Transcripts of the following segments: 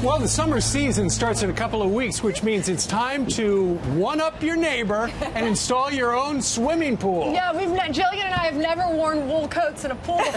Well, the summer season starts in a couple of weeks, which means it's time to one-up your neighbor and install your own swimming pool. Yeah, Jillian and I have never worn wool coats in a pool before.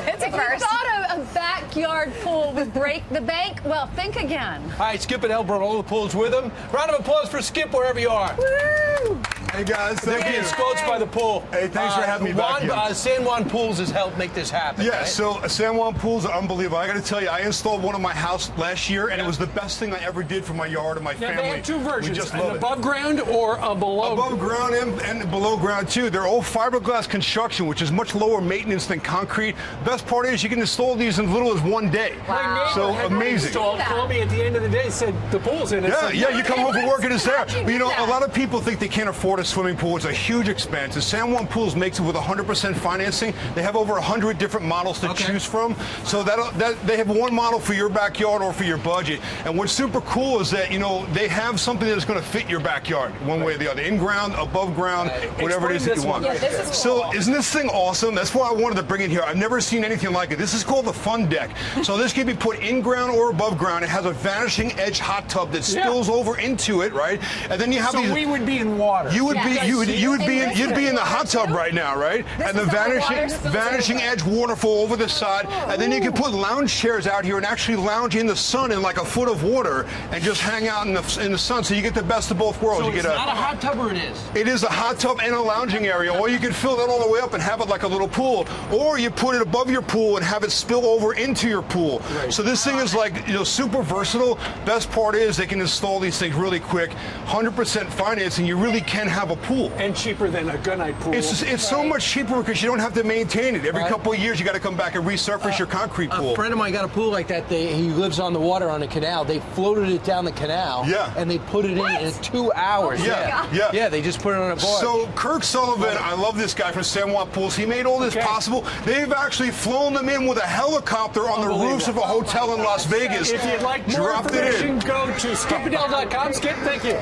It's a first. If you thought a backyard pool would break the bank, well, think again. Hi, Skip and El brought all the pools with him. Round of applause for Skip wherever you are. Woo! Hey guys, thank you. It's Coach by the pool. Hey, thanks for having me back here. San Juan Pools has helped make this happen. Yeah, right? so San Juan Pools are unbelievable. I got to tell you, I installed one in my house last year, and it was the best thing I ever did for my yard and my Now, family. they have two versions, We just an love it. above ground or a below. Above ground and below ground too. They're all fiberglass construction, which is much lower maintenance than concrete. Best part is you can install these in as little as 1 day. Wow. So Had amazing. installed, called me at the end of the day, said the pool's in it. Yeah, So- yeah, you come home from work and it's there. How'd you But you know, do a that? lot of people think they can't afford a swimming pool. It's a huge expense. And San Juan Pools makes it with 100% financing. They have over 100 different models to choose from. So that they have one model for your backyard or for your budget. And what's super cool is that, you know, they have something that's going to fit your backyard one way or the other. In ground, above ground, whatever it is that Explain you want. this one. Yeah, this is So cool. isn't this thing awesome? That's why I wanted to bring it here. I've never seen anything like it. This is called the Fun Deck. So this can be put in ground or above ground. It has a Vanishing Edge Hot Tub that spills over into it, right? And then you have So these. we would be in water. You would Yeah. be you'd be in the hot tub too? right now, right? This And the is the hot water vanishing spills edge waterfall over the side, and then you can put lounge chairs out here and actually lounge in the sun in like a foot of water and just hang out in the sun. So you get the best of both worlds. So You it's get not a hot tub, or it is? It is a hot tub and a lounging area, or you can fill that all the way up and have it like a little pool, or you put it above your pool and have it spill over into your pool. Right. So this thing is like, you know, super versatile. Best part is they can install these things really quick. 100% financing. You really can have a pool. And cheaper than a gunite pool. It's so much cheaper because you don't have to maintain it. Every couple of years, you got to come back and resurface your concrete pool. A friend of mine got a pool like that. He lives on the water on a canal. They floated it down the canal. Yeah. And they put it in 2 hours. Yeah, yeah. yeah. They just put it on a barge. So Kirk Sullivan, I love this guy from San Juan Pools. He made all this possible. They've actually flown them in with a helicopter on the roofs of a hotel in Las Vegas. If you'd like more Dropped it in. information, go to skipbedell.com. Skip, thank you.